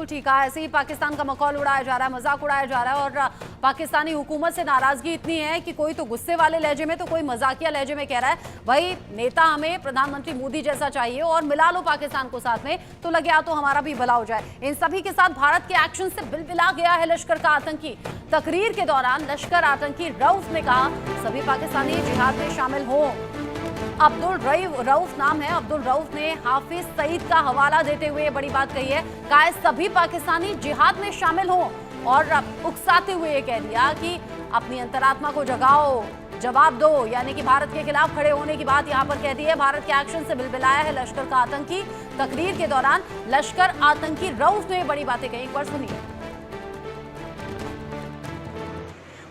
बिल्कुल ठीक है। ऐसे ही पाकिस्तान का मखौल उड़ाया जा रहा है, मजाक उड़ाया जा रहा है और पाकिस्तानी हुकूमत से नाराजगी इतनी है कि कोई तो गुस्से वाले लहजे में तो कोई मजाकिया लहजे में कह रहा है भाई नेता हमें प्रधानमंत्री मोदी जैसा चाहिए और मिला लो पाकिस्तान को साथ में तो लगे आ तो हमारा भी भला हो जाए। इन सभी के साथ भारत के एक्शन से बिलबिला गया है लश्कर का आतंकी। तकरीर के दौरान लश्कर आतंकी रऊफ ने कहा सभी पाकिस्तानी जिहाद में शामिल हों। अब्दुल रऊफ नाम है। अब्दुल रऊफ ने हाफिज सईद का हवाला देते हुए बड़ी बात कही है। कहा सभी पाकिस्तानी जिहाद में शामिल हों और उकसाते हुए कह दिया कि अपनी अंतरात्मा को जगाओ, जवाब दो, यानी कि भारत के खिलाफ खड़े होने की बात यहां पर कह दी है। भारत के एक्शन से बिलबिलाया है लश्कर का आतंकी। तकरीर के दौरान लश्कर आतंकी रऊफ ने बड़ी बातें कही। एक बार सुनिए।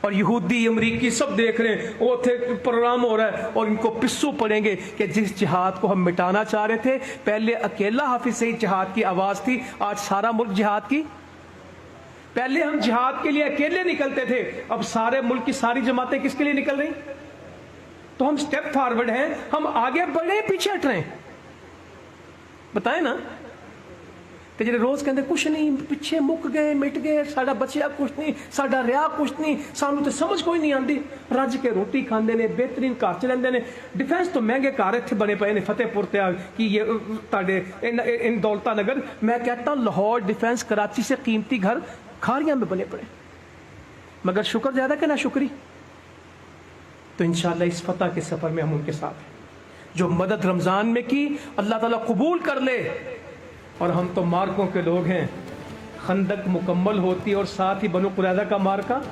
और यहूदी अमरीकी सब देख रहे हैं, वो थे प्रोग्राम हो रहा है और इनको पिस्सू पड़ेंगे कि जिस जिहाद को हम मिटाना चाह रहे थे, पहले अकेला हाफिज सईद जिहाद की आवाज थी, आज सारा मुल्क जिहाद की। पहले हम जिहाद के लिए अकेले निकलते थे, अब सारे मुल्क की सारी जमातें किसके लिए निकल रही? तो हम स्टेप फॉरवर्ड हैं, हम आगे बढ़े पीछे हट रहे हैं। बताए ना कि जो रोज कहते कुछ नहीं, पिछे मुक गए, मिट गए, साडा बचिया कुछ नहीं, साडा रिया कुछ नहीं, सानू तो समझ कोई नहीं आती। रज के रोटी खांदे ने, बेहतरीन घर च रहिंदे ने, डिफेंस तो महंगे घर इत्थे बने पे ने फतेहपुर ते कि ये ताडे इन दौलता नगर। मैं कहता लाहौर डिफेंस कराची से कीमती घर खारियां में बने पड़े, मगर शुक्र ज्यादा कि ना शुक्री। तो इंशाल्लाह इस फतह के सफर में हम उनके साथ हैं। जो मदद रमजान में की अल्लाह ताला कबूल कर ले। और हम तो मार्कों के लोग हैं। खंदक मुकम्मल होती और साथ ही बनु कुरैज़ा का मार्का,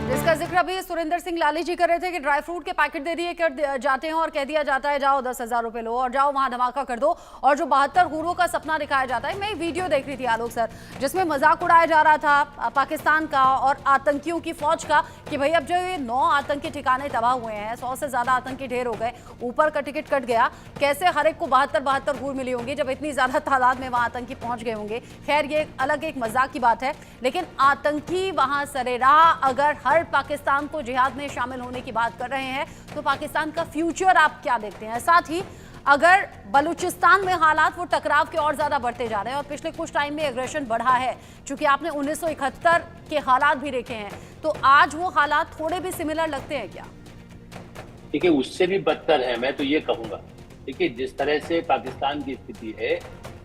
जिसका जिक्र अभी सुरेंद्र सिंह लाली जी कर रहे थे कि ड्राई फ्रूट के पैकेट दे दिए कर जाते हैं और कह दिया जाता है जाओ 10,000 रुपए लो और जाओ वहां धमाका कर दो। और जो 72 हूरों का सपना दिखाया जाता है, मैं वीडियो देख रही थी आलोक सर, जिसमें मजाक उड़ाया जा रहा था पाकिस्तान का और आतंकियों की फौज का कि भाई अब जो ये 9 आतंकी ठिकाने तबाह हुए हैं, 100 से ज्यादा आतंकी ढेर हो गए, ऊपर का टिकट कट गया, कैसे हर एक को 72 हूर मिली होंगी जब इतनी ज्यादा तादाद में वहां आतंकी पहुंच गए होंगे। खैर ये अलग एक मजाक की बात है, लेकिन आतंकी वहां सरेराह अगर हर पाकिस्तान को जिहाद में शामिल होने की बात कर रहे हैं तो पाकिस्तान का फ्यूचर आप क्या देखते हैं? साथ ही अगर बलूचिस्तान में हालात वो टकराव के और ज्यादा बढ़ते जा रहे हैं और पिछले कुछ टाइम में एग्रेशन बढ़ा है, चूंकि आपने 1971 के हालात भी देखे हैं, तो आज वो हालात थोड़े भी सिमिलर लगते हैं क्या? देखिए उससे भी बदतर है, मैं तो ये कहूंगा। देखिए जिस तरह से पाकिस्तान की स्थिति है,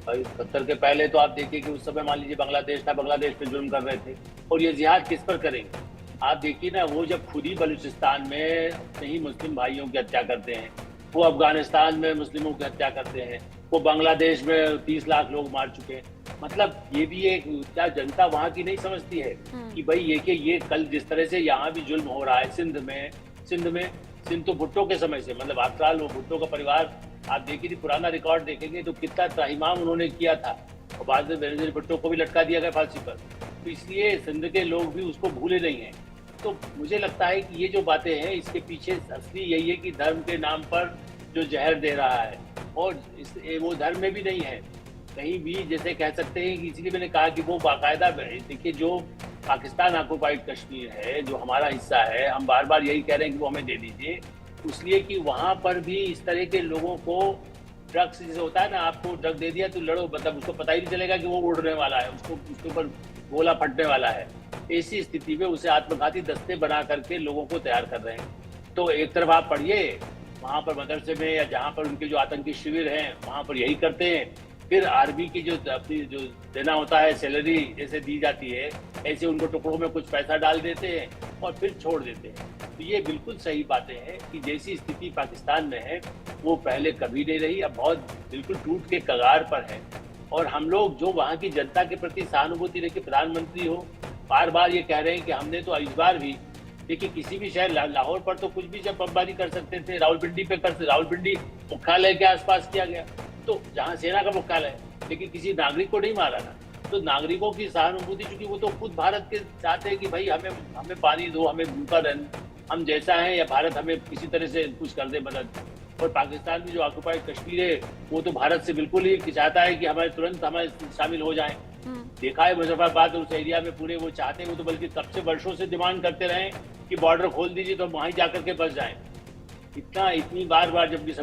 71 के पहले तो आप देखिए कि उस समय मान लीजिए बांग्लादेश था, बांग्लादेश पे जुल्म कर रहे थे और ये जिहाद किस पर करेंगे? आप देखिए ना, वो जब खुद ही बलूचिस्तान में कहीं मुस्लिम भाइयों की हत्या करते हैं, वो अफगानिस्तान में मुस्लिमों की हत्या करते हैं, वो बांग्लादेश में 30 लाख लोग मार चुके हैं। मतलब ये भी एक क्या जनता वहां की नहीं समझती है कि भाई ये कल जिस तरह से यहाँ भी जुल्म हो रहा है सिंध तो भुट्टो के समय से, मतलब आफ्टर ऑल वो भुट्टो का परिवार आप देखिए पुराना रिकॉर्ड देखेंगे तो कितना त्राहिमाम उन्होंने किया था और बाद में बेनजीर भुट्टो को भी लटका दिया गया फांसी पर। तो इसलिए सिंध के लोग भी उसको भूले नहीं हैं। तो मुझे लगता है कि ये जो बातें हैं इसके पीछे असली यही है कि धर्म के नाम पर जो जहर दे रहा है और वो धर्म में भी नहीं है कहीं भी, जैसे कह सकते हैं कि इसलिए मैंने कहा कि वो बाकायदा देखिए जो पाकिस्तान ऑक्युपाइड कश्मीर है, जो हमारा हिस्सा है, हम बार बार यही कह रहे हैं कि वो हमें दे दीजिए, इसलिए कि वहाँ पर भी इस तरह के लोगों को ड्रग्स जैसे होता है ना, आपको ड्रग दे दिया तो लड़ो, मतलब उसको पता ही नहीं चलेगा कि वो उड़ने वाला है, उसके ऊपर गोला फटने वाला है। ऐसी स्थिति में उसे आत्मघाती दस्ते बना करके लोगों को तैयार कर रहे हैं। तो एक तरफ आप पढ़िए वहाँ पर मदरसे में या जहाँ पर उनके जो आतंकी शिविर हैं वहाँ पर यही करते हैं, फिर आर्मी की जो अपनी जो देना होता है सैलरी जैसे दी जाती है, ऐसे उनको टुकड़ों में कुछ पैसा डाल देते हैं और फिर छोड़ देते हैं। तो ये बिल्कुल सही बातें हैं कि जैसी स्थिति पाकिस्तान में है वो पहले कभी नहीं रही, अब बहुत बिल्कुल टूट के कगार पर है। और हम लोग जो वहाँ की जनता के प्रति सहानुभूति लेके प्रधानमंत्री हो बार बार ये कह रहे हैं कि हमने तो इस बार भी देखिए किसी भी शहर लाहौर पर तो कुछ भी जब बमबारी कर सकते थे, रावलपिंडी पे कर, रावलपिंडी मुख्यालय के आसपास किया गया तो जहाँ सेना का मुख्यालय है, लेकिन किसी नागरिक को नहीं मारा ना। तो नागरिकों की सहानुभूति, चूंकि वो तो खुद भारत के चाहते हैं कि भाई हमें पानी दो, हमें भूखा रहने, हम जैसा है या भारत हमें किसी तरह से कुछ कर दे मदद। और पाकिस्तान में जो ऑक्युपाइड कश्मीर है वो तो भारत से बिल्कुल ही चाहता है कि हमारे तुरंत हमारे शामिल हो जाएं। देखा है मुजफ्फराबाद उस एरिया में पूरे वो चाहते हैं, वो तो बल्कि कब से वर्षों से डिमांड करते रहे कि बॉर्डर खोल दीजिए तो हम वहीं जाकर के बस जाएं। इतनी बार जब